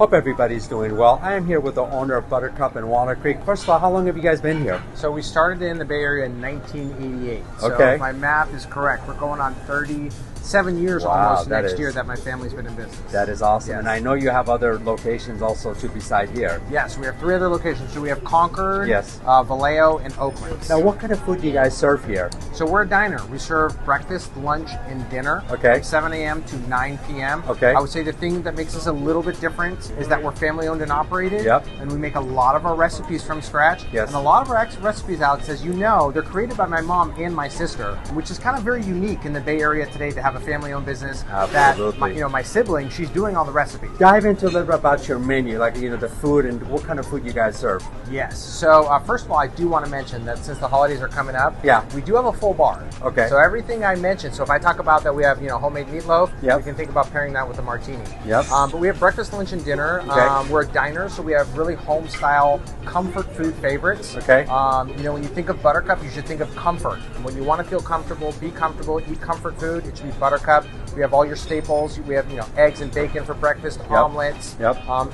Hope everybody's doing well. I am here with the owner of ButtercuP in Walnut Creek. First of all, how long have you guys been here? So we started in the Bay Area in 1988. So okay. if my math is correct, we're going on 37 years almost next year that my family's been in business. That is awesome. Yes. And I know you have other locations also too beside here. Yes, we have 3 other locations. So we have Concord, yes, Vallejo, and Oakland. Now what kind of food do you guys serve here? So we're a diner. We serve breakfast, lunch, and dinner. Okay. From 7 a.m. to 9 p.m. Okay. I would say the thing that makes us a little bit different is that we're family owned and operated. Yep. And we make a lot of our recipes from scratch. Yes. And a lot of our recipes, Alex, as you know, they're created by my mom and my sister, which is kind of very unique in the Bay Area today to have a family owned business. Absolutely. That my sibling, she's doing all the recipes. Dive into a little bit about your menu, like the food and what kind of food you guys serve. Yes. So first of all, I do want to mention that since the holidays are coming up, we do have a full bar. Okay. So everything I mentioned. So if I talk about that, we have homemade meatloaf. Yep. You can think about pairing that with a martini. Yep. But we have breakfast, lunch, and dinner. Okay. We're a diner, so we have really home style comfort food favorites. Okay. When you think of ButtercuP, you should think of comfort. When you want to feel comfortable, be comfortable, eat comfort food, it should be ButtercuP. We have all your staples. We have eggs and bacon for breakfast, omelets,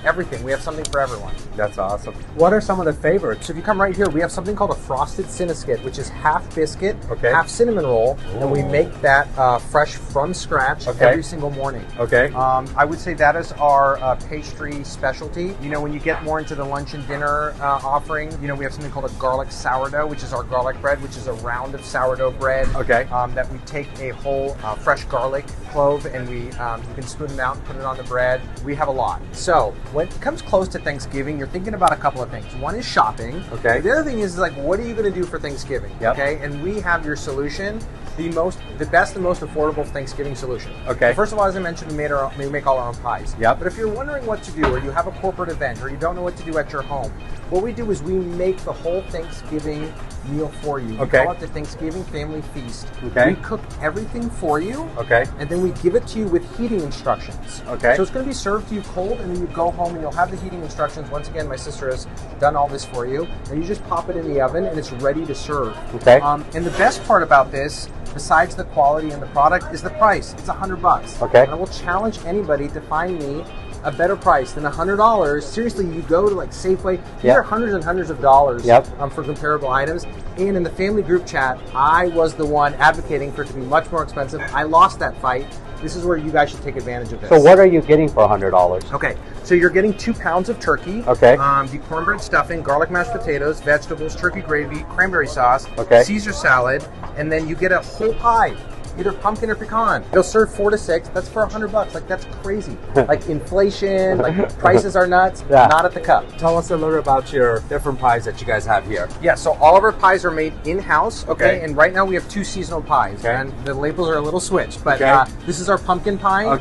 everything. We have something for everyone. That's awesome. What are some of the favorites? So if you come right here, we have something called a frosted cinnabiscuit, which is half biscuit, half cinnamon roll, and we make that fresh from scratch every single morning. Okay. I would say that is our pastry specialty. When you get more into the lunch and dinner offering, we have something called a garlic sourdough, which is our garlic bread, which is a round of sourdough bread. Okay. That we take a whole fresh garlic clove and you can spoon it out and put it on the bread. We have a lot. So when it comes close to Thanksgiving, you're thinking about a couple of things. One is shopping. Okay. The other thing is like, what are you going to do for Thanksgiving? Yep. Okay. And we have your solution, the best and most affordable Thanksgiving solution. Okay. First of all, as I mentioned, we make all our own pies. Yep. But if you're wondering what to do, or you have a corporate event, or you don't know what to do at your home, what we do is we make the whole Thanksgiving meal for you. We call it the Thanksgiving Family Feast. Okay. We cook everything for you. Okay. And then we give it to you with heating instructions. Okay. So it's going to be served to you cold, and then you go home and you'll have the heating instructions. Once again, my sister has done all this for you. And you just pop it in the oven, and it's ready to serve. Okay. And the best part about this, besides the quality and the product, is the price. It's $100. Okay. And I will challenge anybody to find me a better price than $100. Seriously, you go to like Safeway, there are hundreds and hundreds of dollars for comparable items. And in the family group chat, I was the one advocating for it to be much more expensive. I lost that fight. This is where you guys should take advantage of this. So what are you getting for $100? Okay, so you're getting 2 pounds of turkey. Okay. The cornbread stuffing, garlic mashed potatoes, vegetables, turkey gravy, cranberry sauce, Caesar salad, and then you get a whole pie. Either pumpkin or pecan. They'll serve 4 to 6. That's for $100. Like, that's crazy. Like inflation, like prices are nuts. Not at the cup. Tell us a little about your different pies that you guys have here. Yeah, so all of our pies are made in-house, and right now we have 2 seasonal pies, and the labels are a little switched, but this is our pumpkin pie.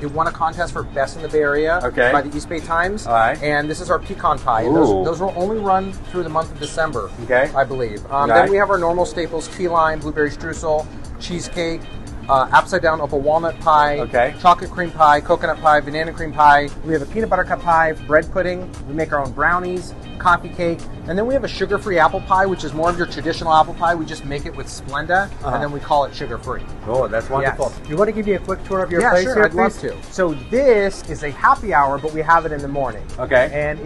It won a contest for Best in the Bay Area by the East Bay Times, and this is our pecan pie. And those will only run through the month of December, I believe. Then we have our normal staples, key lime, blueberry streusel, cheesecake, upside down opal walnut pie, chocolate cream pie, coconut pie, banana cream pie. We have a peanut butter cup pie, bread pudding. We make our own brownies, coffee cake, and then we have a sugar-free apple pie, which is more of your traditional apple pie. We just make it with Splenda, and then we call it sugar-free. Oh, that's wonderful. Yes. You want to give me a quick tour of your place here, I'd love to. So this is a happy hour, but we have it in the morning. Okay. And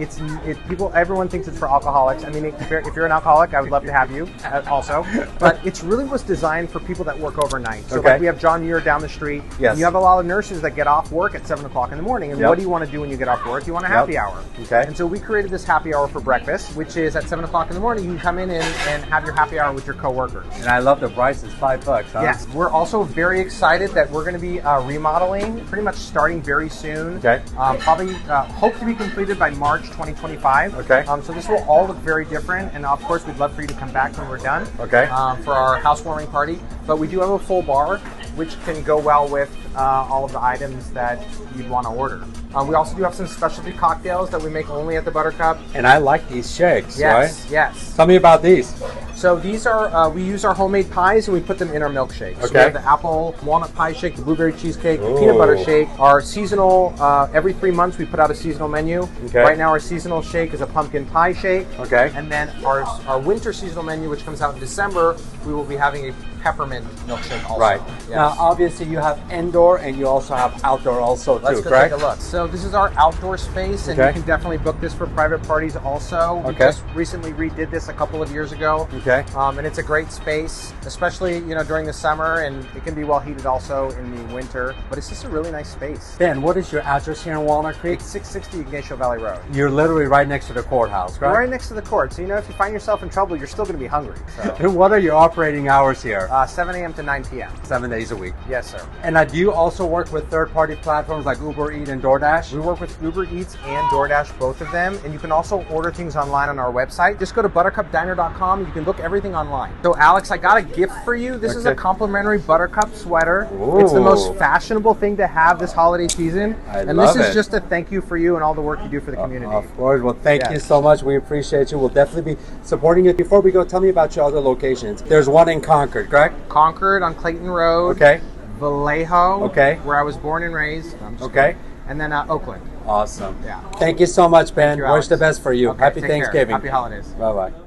everyone thinks it's for alcoholics. I mean, if you're an alcoholic, I would love to have you also. But it's really was designed for people that work overnight. So like we have John Muir down the street. Yes. You have a lot of nurses that get off work at 7 o'clock in the morning. And what do you want to do when you get off work? You want a happy hour. Okay. And so we created this happy hour for breakfast, which is at 7 o'clock in the morning. You can come in and have your happy hour with your coworkers. And I love the price. It's $5, huh? Yes. We're also very excited that we're going to be remodeling, pretty much starting very soon. Okay. Probably hope to be completed by March 2025. Okay. So this will all look very different, and of course we'd love for you to come back when we're done. Okay. For our housewarming party. But we do have a full bar, which can go well with all of the items that you'd want to order. We also do have some specialty cocktails that we make only at the ButtercuP. And I like these shakes, right? Yes. Tell me about these. So these are, we use our homemade pies and we put them in our milkshakes. So we have the apple walnut pie shake, the blueberry cheesecake, the peanut butter shake. Our seasonal, every 3 months we put out a seasonal menu. Right now our seasonal shake is a pumpkin pie shake. And then our winter seasonal menu, which comes out in December, we will be having a peppermint milkshake also. Right. Yes. Now, obviously, you have indoor and you also have outdoor also Let's too, go take a look. So this is our outdoor space, and you can definitely book this for private parties also. We just recently redid this a couple of years ago. And it's a great space, especially during the summer, and it can be well heated also in the winter. But it's just a really nice space. Ben, what is your address here in Walnut Creek? It's 660 Ignacio Valley Road. You're literally right next to the courthouse, right? We're right next to the court, so if you find yourself in trouble, you're still going to be hungry. So. And what are your operating hours here? 7 a.m. to 9 p.m. 7 days a week. Yes, sir. And do you also work with third-party platforms like Uber Eats and DoorDash? We work with Uber Eats and DoorDash, both of them, and you can also order things online on our website. Just go to ButtercuPDiner.com. You can book everything online. So, Alex, I got a gift for you. This is a complimentary ButtercuP sweater. Ooh. It's the most fashionable thing to have this holiday season. And this is just a thank you for you and all the work you do for the community. Of course. Well, thank you so much. We appreciate you. We'll definitely be supporting you. Before we go, tell me about your other locations. There's one in Concord, correct? Concord on Clayton Road. Vallejo. Where I was born and raised. And then Oakland. Awesome. Thank you so much, Ben. Wish the best for you. Happy Thanksgiving. Happy holidays. Bye-bye.